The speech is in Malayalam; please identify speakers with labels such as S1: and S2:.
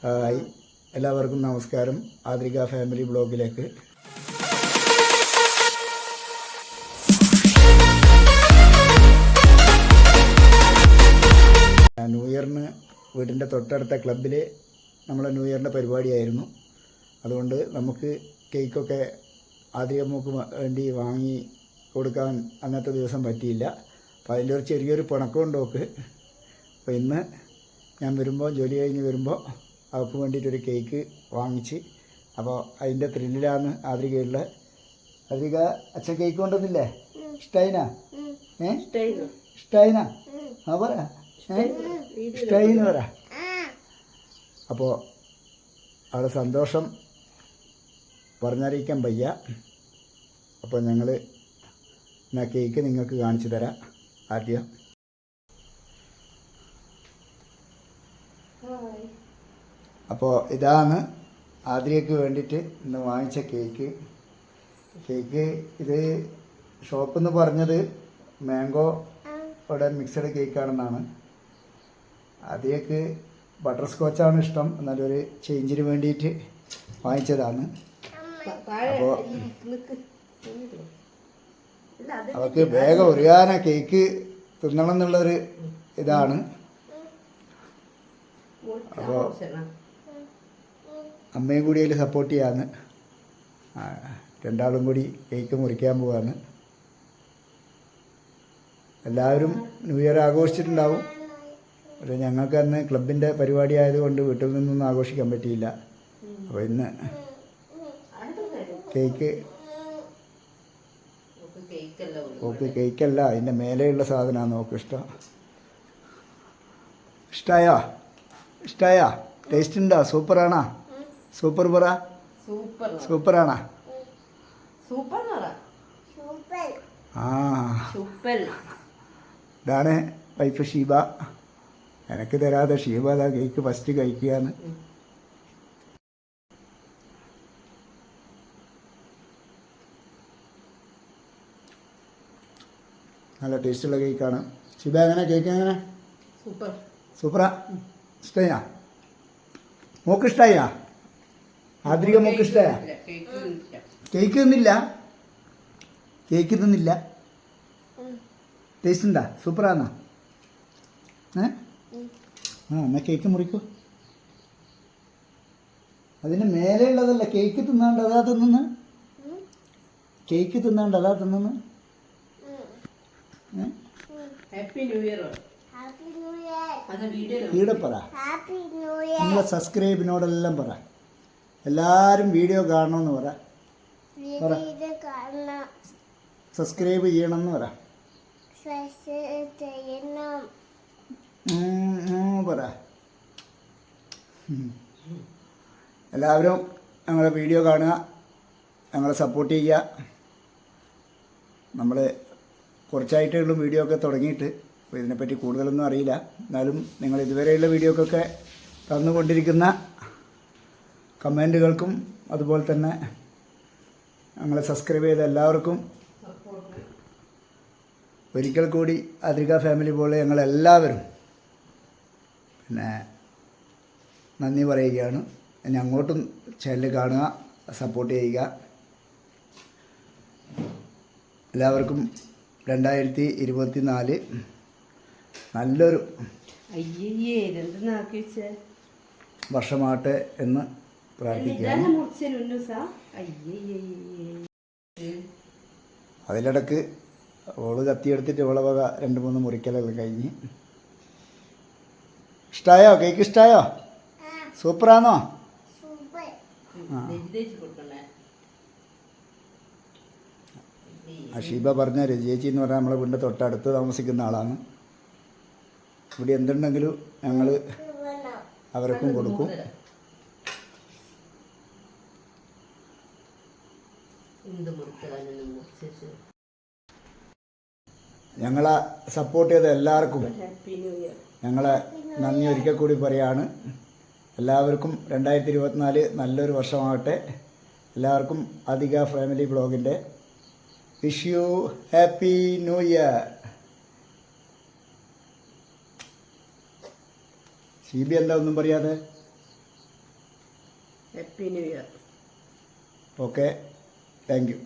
S1: ഹായ്, എല്ലാവർക്കും നമസ്കാരം. ആദ്രിക ഫാമിലി ബ്ലോഗിലേക്ക് ന്യൂ ഇയറിന് വീടിൻ്റെ തൊട്ടടുത്ത ക്ലബ്ബിൽ നമ്മളെ ന്യൂ ഇയറിൻ്റെ പരിപാടിയായിരുന്നു. അതുകൊണ്ട് നമുക്ക് കേക്കൊക്കെ ആദ്രികമ്മക്ക് വേണ്ടി വാങ്ങി കൊടുക്കാൻ അന്നത്തെ ദിവസം പറ്റിയില്ല. അപ്പോൾ അതിൻ്റെ ഒരു ചെറിയൊരു പിണക്കമുണ്ട് നോക്ക്. അപ്പോൾ ഇന്ന് ഞാൻ വരുമ്പോൾ, ജോലി കഴിഞ്ഞ് വരുമ്പോൾ അവൾക്ക് വേണ്ടിയിട്ടൊരു കേക്ക് വാങ്ങിച്ച്, അപ്പോൾ അതിൻ്റെ ത്രില്ലിലാണ് ആദ്രികയുള്ള. ആദ്രിക അച്ഛൻ കേക്ക് കൊണ്ടുവന്നില്ലേ? ഇഷ്ടായിനാ? ഇഷ്ടായിനാ? ആ പറ, ഇഷ്ടായിന്ന് പറ. അപ്പോൾ അവളുടെ സന്തോഷം പറഞ്ഞറിയിക്കാൻ വയ്യ. അപ്പോൾ ഞങ്ങൾ എന്നാ കേക്ക് നിങ്ങൾക്ക് കാണിച്ചു തരാം. ആദ്യം അപ്പോൾ ഇതാണ് ആദ്രികയ്ക്ക് വേണ്ടിയിട്ട് ഇന്ന് വാങ്ങിച്ച കേക്ക്. ഇത് ഷോപ്പിൽ നിന്ന് പറഞ്ഞത് മാംഗോ ഇവിടെ മിക്സഡ് കേക്കാണെന്നാണ്. ആദ്രികയ്ക്ക് ബട്ടർ സ്കോച്ചാണ് ഇഷ്ടം, എന്നാലൊരു ചേഞ്ചിന് വേണ്ടിയിട്ട് വാങ്ങിച്ചതാണ്. അപ്പോൾ അവൾക്ക് വേഗം ഒരുയാന കേക്ക് തിന്നണം എന്നുള്ളൊരു ഇതാണ്. അപ്പോൾ അമ്മയും കൂടി അതിൽ സപ്പോർട്ട് ചെയ്യാന്ന്. രണ്ടാളും കൂടി കേക്ക് മുറിക്കാൻ പോവാണ്. എല്ലാവരും ന്യൂ ഇയർ ആഘോഷിച്ചിട്ടുണ്ടാവും. പക്ഷേ ഞങ്ങൾക്ക് അന്ന് ക്ലബിൻ്റെ പരിപാടി ആയതുകൊണ്ട് വീട്ടിൽ നിന്നൊന്നും ആഘോഷിക്കാൻ പറ്റിയില്ല. അപ്പോൾ ഇന്ന് കേക്കല്ല, അതിൻ്റെ മേലെയുള്ള സാധനമാണ് നോക്ക് ഇഷ്ടം. ഇഷ്ടായാ? ടേസ്റ്റ് ഉണ്ടോ? സൂപ്പറാണോ? സൂപ്പർ പറ. സൂപ്പറാണോ? ആ, ഇതാണ് വൈഫ് ഷീബ. എനിക്ക് തരാതെ ഷീബ അതാ കേക്ക് ഫസ്റ്റ് കഴിക്കുകയാണ്. നല്ല ടേസ്റ്റുള്ള കേക്കാണ്. ഷീബ എങ്ങനെ കേക്ക്? എങ്ങനെ? സൂപ്പറാ? ഇഷ്ടമാ? മോക്ക് ഇഷ്ടമായാ? ആദ്രിക മോക്ക് ഇഷ്ടമായാ? കേക്ക് തിന്നില്ല. ടേസ്റ്റ് ഉണ്ടാ? സൂപ്പറാന്നാ? എന്നാ കേക്ക് മുറിക്കൂ. അതിന് മേലെ ഉള്ളതല്ല, കേക്ക് തിന്നാണ്ട് അതാ തിന്നുന്നു. കേക്ക് തിന്നാണ്ട് അതാ തിന്നുന്നു.
S2: Happy new year.
S1: ഇവിടെ പറ, നമ്മളെ സബ്സ്ക്രൈബിനോടെല്ലാം പറ, എല്ലാവരും വീഡിയോ കാണണമെന്ന് പറ. സബ്സ്ക്രൈബ് ചെയ്യണമെന്ന് പറ. പറ. എല്ലാവരും ഞങ്ങളെ വീഡിയോ കാണുക, ഞങ്ങളെ സപ്പോർട്ട് ചെയ്യുക. നമ്മൾ കുറച്ചായിട്ടേ ഉള്ളൂ വീഡിയോ ഒക്കെ തുടങ്ങിയിട്ട്. അപ്പോൾ ഇതിനെപ്പറ്റി കൂടുതലൊന്നും അറിയില്ല. എന്നാലും നിങ്ങൾ ഇതുവരെയുള്ള വീഡിയോക്കൊക്കെ തന്നുകൊണ്ടിരിക്കുന്ന കമൻറ്റുകൾക്കും അതുപോലെ തന്നെ ഞങ്ങളെ സബ്സ്ക്രൈബ് ചെയ്ത എല്ലാവർക്കും ഒരിക്കൽ കൂടി ആദ്രിക ഫാമിലി പോലെ ഞങ്ങളെല്ലാവരും നന്ദി പറയുകയാണ്. ഇനി അങ്ങോട്ടും ചാനൽ കാണുക, സപ്പോർട്ട് ചെയ്യുക. എല്ലാവർക്കും 2024 നല്ലൊരു വർഷമാട്ടെ എന്ന് പ്രാർത്ഥിക്കുകയാണ്. അതിലിടക്ക് ഓള് കത്തിയെടുത്തിട്ട് ഓളെ വക 2-3 മുറിക്കലെല്ലാം കഴിഞ്ഞ്. ഇഷ്ടമായോ? കേക്ക് ഇഷ്ടമായോ? സൂപ്പറാണോ? അഷീബ പറഞ്ഞ രജിയേച്ചി എന്ന് പറഞ്ഞാൽ നമ്മളെ വീടിൻ്റെ തൊട്ടടുത്ത് താമസിക്കുന്ന ആളാണ്. ഇവിടെ എന്തുണ്ടെങ്കിലും ഞങ്ങൾ അവർക്കും കൊടുക്കും. ഞങ്ങളെ സപ്പോർട്ട് ചെയ്ത എല്ലാവർക്കും ഞങ്ങളെ നന്ദി ഒരിക്കൽ കൂടി പറയാണ്. എല്ലാവർക്കും 2024 നല്ലൊരു വർഷമാകട്ടെ. എല്ലാവർക്കും ആദ്രിക ഫാമിലി ബ്ലോഗിൻ്റെ wish you happy new year. Sheebi എന്താ ഒന്നും പറയാതെ?
S2: Happy new year.
S1: Okay, thank U.